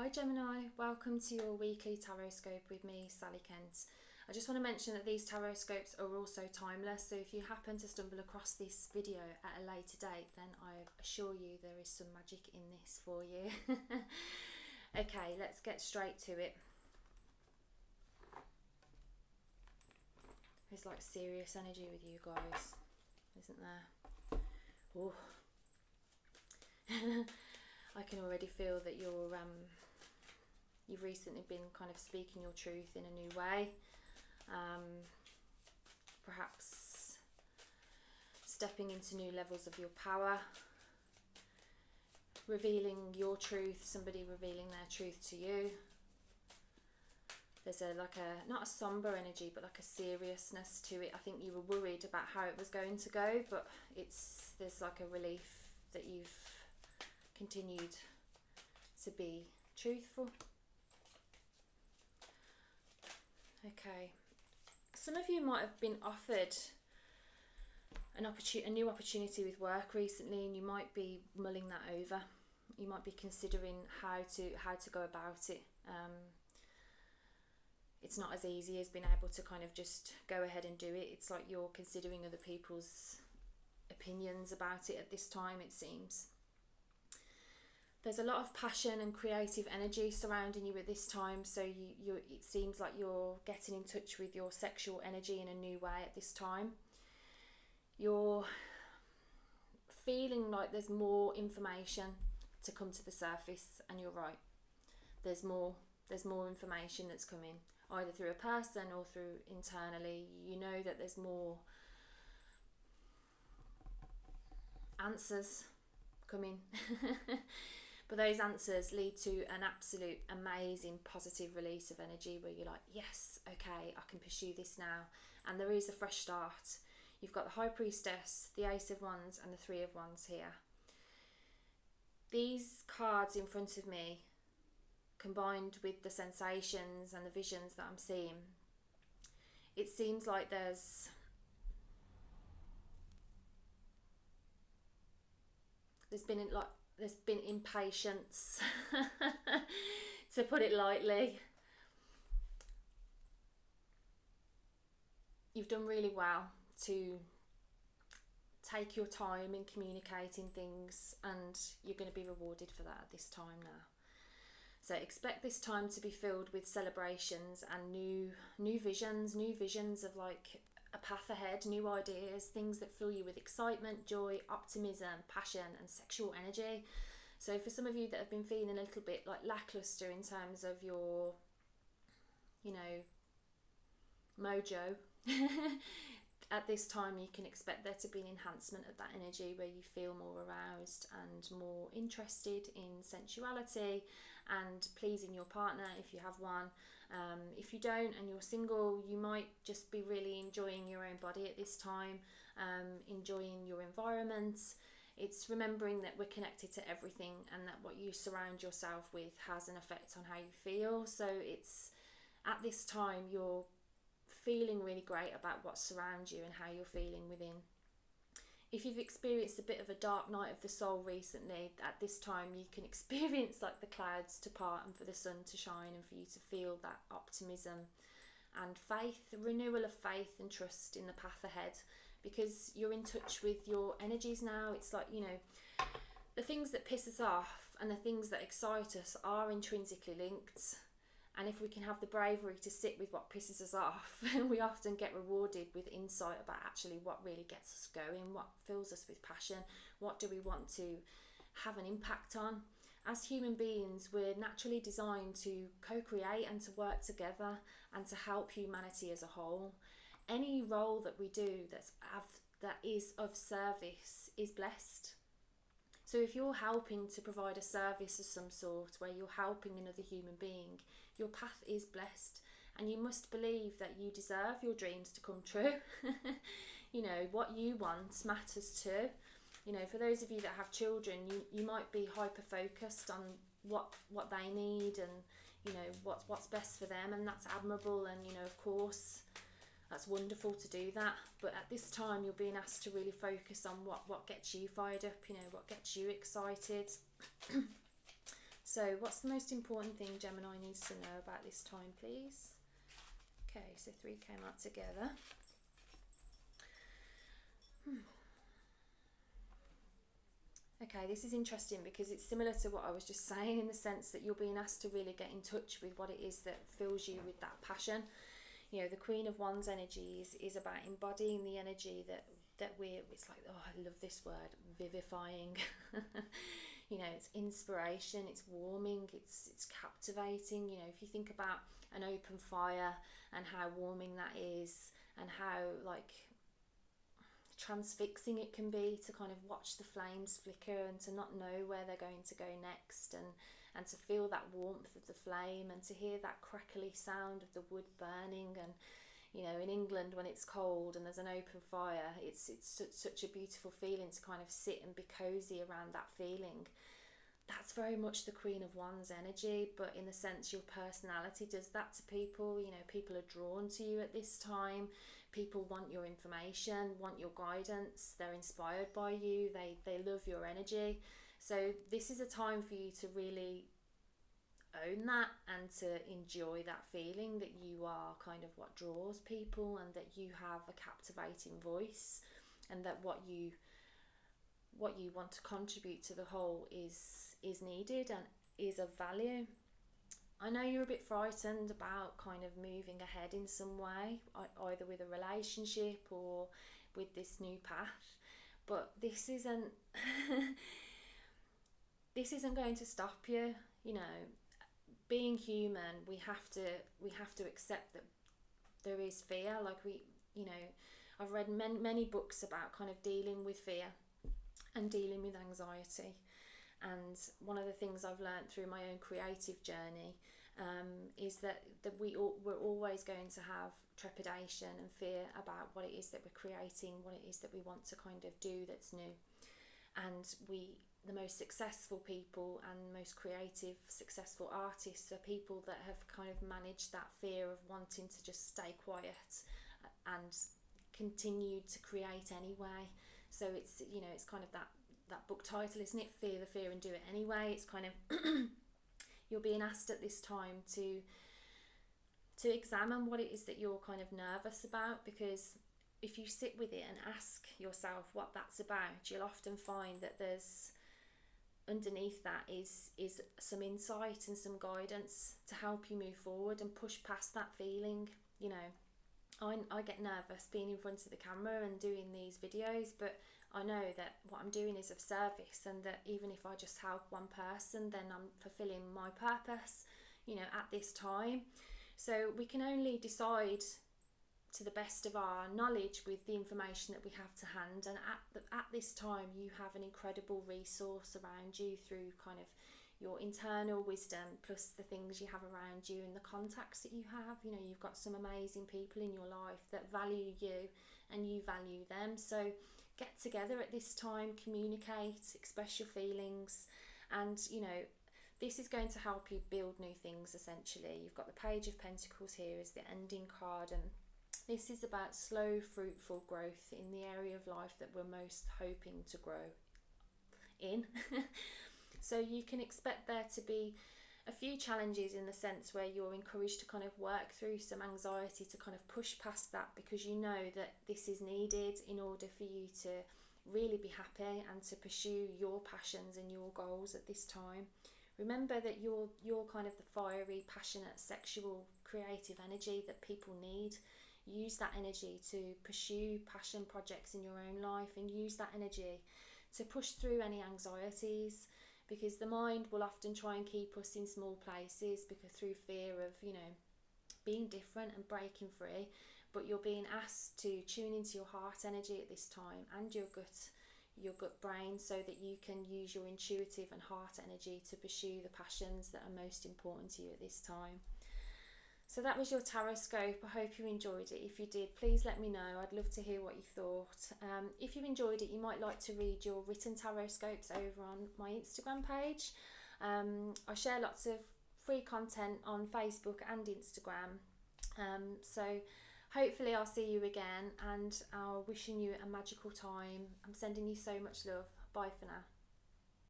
Hi Gemini, welcome to your weekly Tarotscope with me, Sally Kent. I just want to mention that these Tarotscopes are also timeless, so if you happen to stumble across this video at a later date, then I assure you there is some magic in this for you. Okay, let's get straight to it. There's like serious energy with you guys, isn't there? Oh. I can already feel that you've recently been kind of speaking your truth in a new way. Perhaps stepping into new levels of your power, revealing your truth, somebody revealing their truth to you. There's not a somber energy, but like a seriousness to it. I think you were worried about how it was going to go, but there's like a relief that you've continued to be truthful. Okay, some of you might have been offered a new opportunity with work recently, and you might be mulling that over. You might be considering how to go about it. It's not as easy as being able to kind of just go ahead and do it. It's like you're considering other people's opinions about it at this time, it seems. There's a lot of passion and creative energy surrounding you at this time, so it seems like you're getting in touch with your sexual energy in a new way at this time. You're feeling like there's more information to come to the surface, and you're right. There's more information that's coming, either through a person or through internally. You know that there's more answers coming. But those answers lead to an absolute amazing positive release of energy where you're like, yes, okay, I can pursue this now. And there is a fresh start. You've got the High Priestess, the Ace of Wands and the Three of Wands here. These cards in front of me, combined with the sensations and the visions that I'm seeing, it seems like there's been impatience, to put it lightly. You've done really well to take your time in communicating things, and you're going to be rewarded for that at this time now. So expect this time to be filled with celebrations and new visions of like a path ahead, new ideas, things that fill you with excitement, joy, optimism, passion and sexual energy. So for some of you that have been feeling a little bit like lackluster in terms of your, mojo, at this time you can expect there to be an enhancement of that energy where you feel more aroused and more interested in sensuality and pleasing your partner if you have one. If you don't and you're single, you might just be really enjoying your own body at this time, enjoying your environment. It's remembering that we're connected to everything and that what you surround yourself with has an effect on how you feel. So it's at this time you're feeling really great about what surrounds you and how you're feeling within. If you've experienced a bit of a dark night of the soul recently, at this time you can experience like the clouds to part and for the sun to shine and for you to feel that optimism and faith, the renewal of faith and trust in the path ahead, because you're in touch with your energies now. It's like, the things that piss us off and the things that excite us are intrinsically linked. And if we can have the bravery to sit with what pisses us off, we often get rewarded with insight about actually what really gets us going, what fills us with passion, what do we want to have an impact on. As human beings, we're naturally designed to co-create and to work together and to help humanity as a whole. Any role that we do that is of service is blessed. So if you're helping to provide a service of some sort where you're helping another human being, your path is blessed, and you must believe that you deserve your dreams to come true. What you want matters too. For those of you that have children, you might be hyper focused on what they need and what's best for them, and that's admirable, and of course that's wonderful to do that. But at this time you're being asked to really focus on what gets you fired up, what gets you excited. So what's the most important thing Gemini needs to know about this time, please? Okay, so 3 came out together. Okay, this is interesting because it's similar to what I was just saying, in the sense that you're being asked to really get in touch with what it is that fills you with that passion. You know, the Queen of Wands energy is about embodying the energy that it's like, oh, I love this word, vivifying. You know, it's inspiration, it's warming, it's captivating. You know, if you think about an open fire and how warming that is, and how like transfixing it can be to kind of watch the flames flicker and to not know where they're going to go next, and to feel that warmth of the flame, and to hear that crackly sound of the wood burning. And you know, in England when it's cold and there's an open fire, it's such a beautiful feeling to kind of sit and be cozy around that feeling. That's very much the Queen of Wands energy, but in the sense your personality does that to people. You know, people are drawn to you at this time. People want your information, want your guidance, they're inspired by you, they love your energy. So this is a time for you to really own that and to enjoy that feeling that you are kind of what draws people, and that you have a captivating voice, and that what you want to contribute to the whole is needed and is of value. I know you're a bit frightened about kind of moving ahead in some way, either with a relationship or with this new path, but this isn't this isn't going to stop you. You know, being human, we have to accept that there is fear. Like you know, I've read many books about kind of dealing with fear and dealing with anxiety. And one of the things I've learned through my own creative journey is that we're always going to have trepidation and fear about what it is that we're creating, what it is that we want to kind of do that's new. And the most successful people and most creative, successful artists are people that have kind of managed that fear of wanting to just stay quiet and continue to create anyway. So it's, you know, it's kind of that book title, isn't it? Fear the fear and do it anyway. It's kind of you're being asked at this time to examine what it is that you're kind of nervous about, because if you sit with it and ask yourself what that's about, you'll often find that there's underneath that is some insight and some guidance to help you move forward and push past that feeling. You know, I get nervous being in front of the camera and doing these videos, but I know that what I'm doing is of service, and that even if I just help one person, then I'm fulfilling my purpose, you know, at this time. So we can only decide to the best of our knowledge with the information that we have to hand, and at this time you have an incredible resource around you through kind of your internal wisdom, plus the things you have around you and the contacts that you have. You know, you've got some amazing people in your life that value you and you value them. So get together at this time, communicate, express your feelings, and you know, this is going to help you build new things. Essentially, you've got the Page of Pentacles here as the ending card, and this is about slow, fruitful growth in the area of life that we're most hoping to grow in. So you can expect there to be a few challenges, in the sense where you're encouraged to kind of work through some anxiety to kind of push past that, because you know that this is needed in order for you to really be happy and to pursue your passions and your goals at this time. Remember that you're kind of the fiery, passionate, sexual, creative energy that people need. Use that energy to pursue passion projects in your own life, and use that energy to push through any anxieties, because the mind will often try and keep us in small places because through fear of, you know, being different and breaking free. But you're being asked to tune into your heart energy at this time, and your gut brain, so that you can use your intuitive and heart energy to pursue the passions that are most important to you at this time. So that was your Tarotscope. I hope you enjoyed it. If you did, please let me know. I'd love to hear what you thought. If you enjoyed it, you might like to read your written Tarotscopes over on my Instagram page. I share lots of free content on Facebook and Instagram. So hopefully I'll see you again, and I'm wishing you a magical time. I'm sending you so much love. Bye for now.